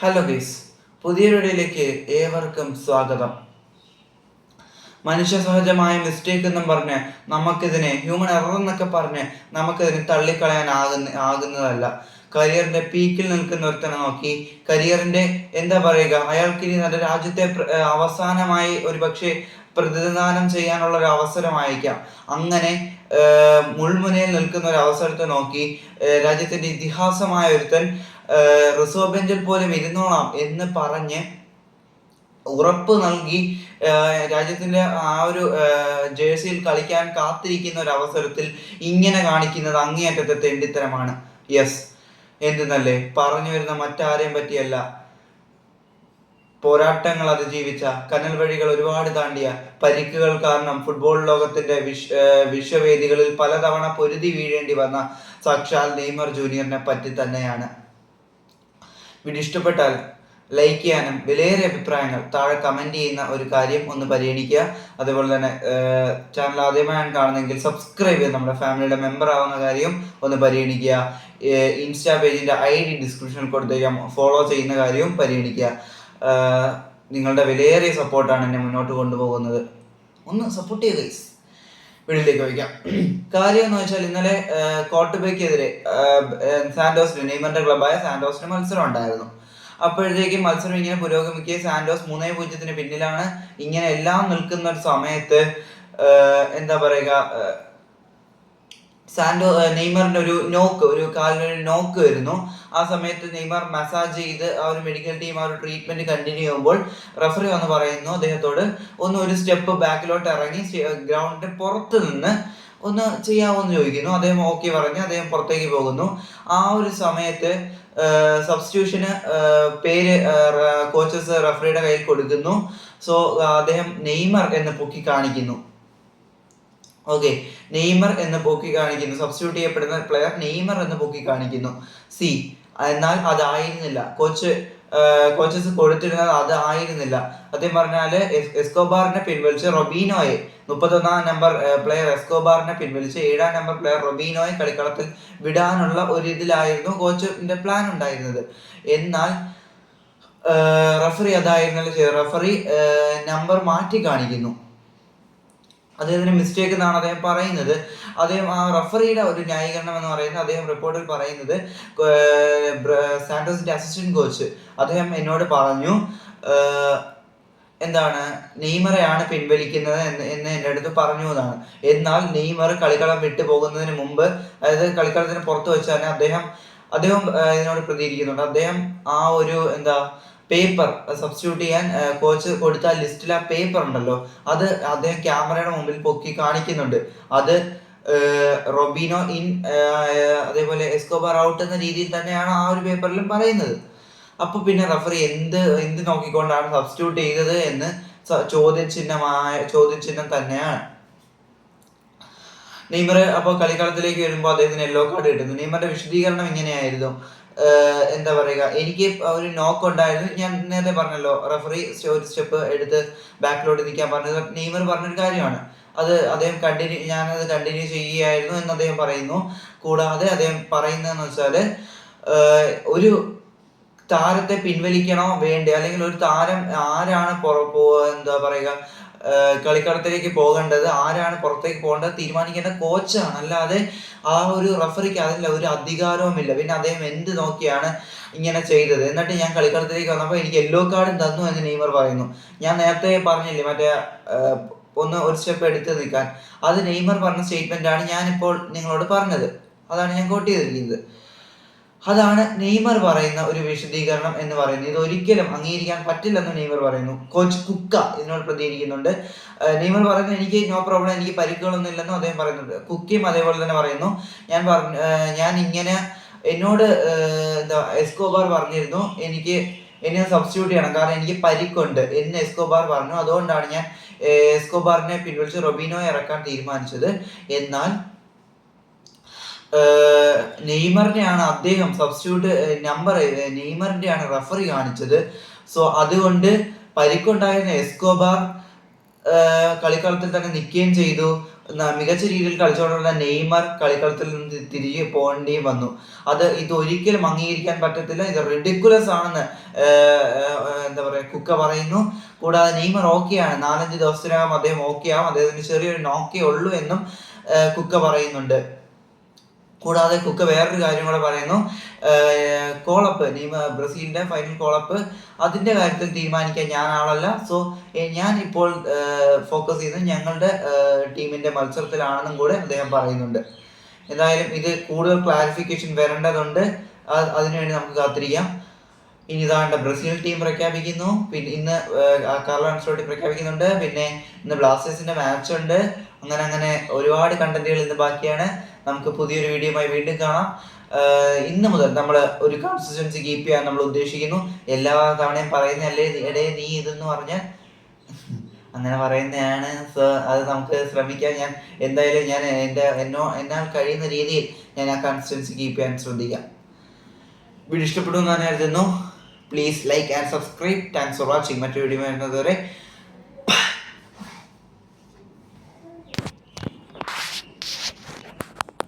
Hello guys, പുതിയൊരു വീഡിയോയിലേക്ക് ഏവർക്കും സ്വാഗതം. മനുഷ്യ സഹജമായ മിസ്റ്റേക്ക് എന്നും പറഞ്ഞ് നമുക്കിതിനെ ഹ്യൂമൻ എറർ എന്നൊക്കെ പറഞ്ഞ് നമുക്കിതിനെ തള്ളിക്കളയാൻ ആകുന്നതല്ല. കരിയറിന്റെ പീക്കിൽ നിൽക്കുന്ന ഒരുത്തനെ നോക്കി കരിയറിന്റെ എന്താ പറയുക, അയാൾക്ക് ഇനി നല്ല രാജ്യത്തെ അവസാനമായി ഒരു പക്ഷേ പ്രതിനിധാനം ചെയ്യാനുള്ള ഒരു അവസരമായിരിക്കാം. അങ്ങനെ മുൾമുനയിൽ നിൽക്കുന്ന ഒരു അവസരത്തെ നോക്കി രാജ്യത്തിന്റെ ഇതിഹാസമായ ഒരുത്തൻ റിസർവ് ബെഞ്ചിൽ പോലും ഇരുന്നോളാം എന്ന് പറഞ്ഞ് ഉറപ്പ് നൽകി രാജ്യത്തിന്റെ ആ ഒരു ജേഴ്സിയിൽ കളിക്കാൻ കാത്തിരിക്കുന്ന ഒരു അവസരത്തിൽ ഇങ്ങനെ കാണിക്കുന്നത് അങ്ങേയറ്റത്തെ തെണ്ടിത്തരമാണ്. യെസ്, എന്തെന്നല്ലേ, പറഞ്ഞു വരുന്ന മറ്റാരെയും പറ്റിയല്ല, പോരാട്ടങ്ങൾ അതിജീവിച്ച, കനൽ വഴികൾ ഒരുപാട് താണ്ടിയ, പരിക്കുകൾ കാരണം ഫുട്ബോൾ ലോകത്തിന്റെ വിശ്വവേദികളിൽ പലതവണ പൊരുതി വീഴേണ്ടി വന്ന സാക്ഷാൽ നെയ്മർ ജൂനിയറിനെ പറ്റി തന്നെയാണ്. വീഡിയോ ഇഷ്ടപ്പെട്ടാൽ ലൈക്ക് ചെയ്യാനും വിലയേറിയ അഭിപ്രായങ്ങൾ താഴെ കമൻറ്റ് ചെയ്യുന്ന ഒരു കാര്യം ഒന്ന് പരിഗണിക്കുക. അതുപോലെ തന്നെ ചാനൽ ആദ്യമായാണ് കാണുന്നതെങ്കിൽ സബ്സ്ക്രൈബ് ചെയ്ത് നമ്മുടെ ഫാമിലിയുടെ മെമ്പർ ആവുന്ന കാര്യം ഒന്ന് പരിഗണിക്കുക. ഇൻസ്റ്റാ പേജിൻ്റെ ID ഡിസ്ക്രിപ്ഷനിൽ കൊടുത്തേക്കാം, ഫോളോ ചെയ്യുന്ന കാര്യവും പരിഗണിക്കുക. നിങ്ങളുടെ വിലയേറിയ സപ്പോർട്ടാണ് എന്നെ മുന്നോട്ട് കൊണ്ടുപോകുന്നത്. ഒന്ന് സപ്പോർട്ട് ചെയ്യുക ഗൈസ്. വീട്ടിലേക്ക് വയ്ക്കാം. കാര്യം എന്ന് വെച്ചാൽ ഇന്നലെ കോട്ടബയ്ക്കെതിരെ സാന്റോസിന്, നെയ്മറിന്റെ ക്ലബായ സാന്റോസിന് മത്സരം ഉണ്ടായിരുന്നു. അപ്പോഴത്തേക്കും മത്സരം ഇങ്ങനെ പുരോഗമിക്കുക, സാന്റോസ് 3-0 പിന്നിലാണ്. ഇങ്ങനെ എല്ലാം നിൽക്കുന്ന ഒരു സമയത്ത് എന്താ പറയുക, നെയ്മറിന്റെ ഒരു കാലിനൊരു നോക്ക് വരുന്നു. ആ സമയത്ത് നെയ്മർ മസാജ് ചെയ്ത് ആ ഒരു മെഡിക്കൽ ടീം ആ ഒരു ട്രീറ്റ്മെന്റ് കണ്ടിന്യൂ ചെയ്യുമ്പോൾ റഫറി വന്ന് പറയുന്നു അദ്ദേഹത്തോട് ഒരു സ്റ്റെപ്പ് ബാക്കിലോട്ട് ഇറങ്ങി ഗ്രൗണ്ടിന്റെ പുറത്ത് നിന്ന് ഒന്ന് ചെയ്യാമെന്ന് ചോദിക്കുന്നു. അദ്ദേഹം ഓക്കെ പറഞ്ഞ് അദ്ദേഹം പുറത്തേക്ക് പോകുന്നു. ആ ഒരു സമയത്ത് സബ്സ്റ്റിറ്റ്യൂഷന് പേര് കോച്ചസ് റഫറിയുടെ കയ്യിൽ കൊടുക്കുന്നു. സോ അദ്ദേഹം നെയ്മർ എന്ന് പൊക്കി കാണിക്കുന്നു. ഓക്കെ, നെയ്മർ എന്ന് പൊക്കി കാണിക്കുന്നു. സബ്സ്റ്റിറ്റ്യൂട്ട് ചെയ്യപ്പെടുന്ന പ്ലെയർ നെയ്മർ എന്ന് പൊക്കി കാണിക്കുന്നു. എന്നാൽ അതായിരുന്നില്ല കോച്ചസ് കൊടുത്തിരുന്നത്, അതായിരുന്നില്ല. അദ്ദേഹം പറഞ്ഞാല് എസ്കോബാറിനെ പിൻവലിച്ച് റൊബീനോയെ, 31-ാം നമ്പർ പ്ലെയർ എസ്കോബാറിനെ പിൻവലിച്ച് 7-ാം നമ്പർ പ്ലെയർ റൊബീനോയെ കളിക്കളത്തിൽ വിടാനുള്ള ഒരു ഇതിലായിരുന്നു കോച്ചിന്റെ പ്ലാൻ ഉണ്ടായിരുന്നത്. എന്നാൽ റഫറി അതായിരുന്നല്ലോ, റഫറി നമ്പർ മാറ്റി കാണിക്കുന്നു. അദ്ദേഹത്തിന് മിസ്റ്റേക്ക് എന്നാണ് അദ്ദേഹം പറയുന്നത്. അദ്ദേഹം ആ റഫറിയുടെ ഒരു ന്യായീകരണം എന്ന് പറയുന്നത്, അദ്ദേഹം റിപ്പോർട്ടിൽ പറയുന്നത്, സാന്റോസിന്റെ അസിസ്റ്റന്റ് കോച്ച് അദ്ദേഹം എന്നോട് പറഞ്ഞു എന്താണ് നെയ്മറെയാണ് പിൻവലിക്കുന്നത് എന്ന് എൻ്റെ അടുത്ത് പറഞ്ഞു എന്നാണ്. എന്നാൽ നെയ്മർ കളിക്കളം വിട്ടു പോകുന്നതിന് മുമ്പ്, അതായത് കളിക്കളത്തിന് പുറത്ത് വെച്ച് തന്നെ അദ്ദേഹം ഇതിനോട് പ്രതികരിക്കുന്നുണ്ട്. അദ്ദേഹം ആ ഒരു പേപ്പർ സബ്സ്റ്റിറ്റ്യൂട്ട് ചെയ്യാൻ കോച്ച് കൊടുത്ത ലിസ്റ്റിൽ ആ പേപ്പർ ഉണ്ടല്ലോ, അത് അദ്ദേഹം ക്യാമറയുടെ മുമ്പിൽ പൊക്കി കാണിക്കുന്നുണ്ട്. അത് റൊബീനോ ഇൻ, അതേപോലെ എസ്കോബാർ ഔട്ട് എന്ന രീതിയിൽ തന്നെയാണ് ആ ഒരു പേപ്പറിലും പറയുന്നത്. അപ്പൊ പിന്നെ റഫറി എന്ത് നോക്കിക്കൊണ്ടാണ് സബ്സ്റ്റിറ്റ്യൂട്ട് ചെയ്തത് എന്ന് ചോദ്യചിഹ്നം തന്നെയാണ്. നെയ്മർ അപ്പോൾ കളിക്കളത്തിലേക്ക് വരുമ്പോൾ അദ്ദേഹത്തിന് യെല്ലോ കാർഡ് കിട്ടുന്നു. നെയ്മറിന്റെ വിശദീകരണം ഇങ്ങനെയായിരുന്നു, എന്താ പറയുക, എനിക്ക് ഒരു നോക്ക് ഉണ്ടായിരുന്നു. ഞാൻ നേരത്തെ പറഞ്ഞല്ലോ, റഫറി ഒരു സ്റ്റെപ്പ് എടുത്ത് ബാക്കിലോട്ട് നിൽക്കാൻ പറഞ്ഞത് നെയ്മർ പറഞ്ഞൊരു കാര്യമാണ്. അദ്ദേഹം ഞാനത് കണ്ടിന്യൂ ചെയ്യുകയായിരുന്നു എന്ന് അദ്ദേഹം പറയുന്നു. കൂടാതെ അദ്ദേഹം പറയുന്നതെന്ന് വെച്ചാൽ, ഒരു താരത്തെ പിൻവലിക്കണോ വേണ്ടേ, അല്ലെങ്കിൽ ഒരു താരം ആരാണ് എന്താ പറയുക കളിക്കളത്തിലേക്ക് പോകേണ്ടത്, ആരാണ് പുറത്തേക്ക് പോകേണ്ടത് തീരുമാനിക്കേണ്ട കോച്ചാണ്, അല്ലാതെ ആ ഒരു റഫറിക്ക് അതിൽ ഒരു അധികാരവുമില്ല. പിന്നെ അദ്ദേഹം എന്ത് നോക്കിയാണ് ഇങ്ങനെ ചെയ്തത്? എന്നിട്ട് ഞാൻ കളിക്കളത്തിലേക്ക് വന്നപ്പോൾ എനിക്ക് യെല്ലോ കാർഡും തന്നു എന്ന് നെയ്മർ പറയുന്നു. ഞാൻ നേരത്തെ പറഞ്ഞില്ലേ മറ്റേ ഒരു സ്റ്റെപ്പ് എടുത്ത് നിൽക്കാൻ, അത് നെയ്മർ പറഞ്ഞ സ്റ്റേറ്റ്മെന്റ് ആണ് ഞാനിപ്പോൾ നിങ്ങളോട് പറഞ്ഞത്. അതാണ് ഞാൻ കോട്ട് ചെയ്തിരിക്കുന്നത്. അതാണ് നെയ്മർ പറയുന്ന ഒരു വിശദീകരണം എന്ന് പറയുന്നത്. ഇത് ഒരിക്കലും അംഗീകരിക്കാൻ പറ്റില്ലെന്ന് നെയ്മർ പറയുന്നു. കോച്ച് കുക്ക ഇതിനോട് പ്രതികരിക്കുന്നുണ്ട്. നെയ്മർ പറയുന്നത് എനിക്ക് നോ പ്രോബ്ലം, എനിക്ക് പരിക്കുകളൊന്നും ഇല്ലെന്നും അദ്ദേഹം പറയുന്നുണ്ട്. കുക്കിയും അതേപോലെ തന്നെ പറയുന്നു, ഞാൻ ഇങ്ങനെ എന്നോട് എസ്കോബാർ പറഞ്ഞിരുന്നു എന്നെ സബ്സ്റ്റിറ്റ്യൂട്ട് ചെയ്യണം, കാരണം എനിക്ക് പരിക്കുണ്ട് എന്ന് എസ്കോബാർ പറഞ്ഞു. അതുകൊണ്ടാണ് ഞാൻ എസ്കോബാറിനെ പിൻവലിച്ച് റൊബീനോയെ ഇറക്കാൻ തീരുമാനിച്ചത്. എന്നാൽ നെയ്മറിനെയാണ് അദ്ദേഹം സബ്സ്റ്റിറ്റ്യൂട്ട് നമ്പർ നെയ്മറിന്റെയാണ് റഫറി കാണിച്ചത്. സോ അതുകൊണ്ട് പരിക്കുണ്ടായിരുന്ന എസ്കോബാർ കളിക്കളത്തിൽ തന്നെ നിൽക്കുകയും ചെയ്തു. മികച്ച രീതിയിൽ കളിച്ചുകൊണ്ടുള്ള നെയ്മർ കളിക്കളത്തിൽ നിന്ന് തിരികെ പോകേണ്ടിയും വന്നു. ഇതൊരിക്കലും അംഗീകരിക്കാൻ പറ്റത്തില്ല. ഇത് റിഡിക്കുലസ് ആണെന്ന് എന്താ പറയുക കുക്ക പറയുന്നു. കൂടാതെ നെയ്മർ ഓക്കെയാണ്, 4-5 ദിവസത്തിനകം അദ്ദേഹം ഓക്കെയാവും, അദ്ദേഹത്തിന് ചെറിയൊരു നോക്കേ ഉള്ളൂ എന്നും കുക്ക പറയുന്നുണ്ട്. കൂടാതെ കുക്ക വേറൊരു കാര്യം കൂടെ പറയുന്നു, കോളപ്പ് ബ്രസീലിന്റെ ഫൈനൽ കോളപ്പ് അതിന്റെ കാര്യത്തിൽ തീരുമാനിക്കാൻ ഞാൻ ആളല്ല. സോ ഞാൻ ഇപ്പോൾ ഫോക്കസ് ചെയ്യുന്നത് ഞങ്ങളുടെ ടീമിന്റെ മത്സരത്തിലാണെന്നും കൂടെ അദ്ദേഹം പറയുന്നുണ്ട്. എന്തായാലും ഇത് കൂടുതൽ ക്ലാരിഫിക്കേഷൻ വരേണ്ടതുണ്ട്, അതിനുവേണ്ടി നമുക്ക് കാത്തിരിക്കാം. ഇനി ഇതാണ്ട് ബ്രസീൽ ടീം പ്രഖ്യാപിക്കുന്നു, പിന്നെ ഇന്ന് കാർലോ ആൻസെലോട്ടി പ്രഖ്യാപിക്കുന്നുണ്ട്, പിന്നെ ഇന്ന് ബ്ലാസ്റ്റേഴ്സിന്റെ മാച്ച് ഉണ്ട്. അങ്ങനെ ഒരുപാട് കണ്ടന്റുകൾ ഇന്ന് ബാക്കിയാണ്. നമുക്ക് പുതിയൊരു വീഡിയോയുമായി വീണ്ടും കാണാം. ഇന്ന് മുതൽ നമ്മൾ ഒരു കൺസിസ്റ്റൻസി കീപ്പ് ചെയ്യാൻ നമ്മൾ ഉദ്ദേശിക്കുന്നു. എല്ലാ തവണയും പറയുന്നതല്ലേ നീ ഇതെന്ന് പറഞ്ഞാൽ അങ്ങനെ പറയുന്നതാണ്. സോ അത് നമുക്ക് ശ്രമിക്കാം. ഞാൻ എന്തായാലും എന്നാൽ കഴിയുന്ന രീതിയിൽ ഞാൻ ആ കൺസിസ്റ്റൻസി കീപ്പ് ചെയ്യാൻ ശ്രദ്ധിക്കാം. വീഡിയോ ഇഷ്ടപ്പെടുമെന്ന് ഞാൻ കരുതുന്നു. Please like and subscribe. Thanks for watching. മറ്റൊരു വീഡിയോ വരുന്നത് വരെ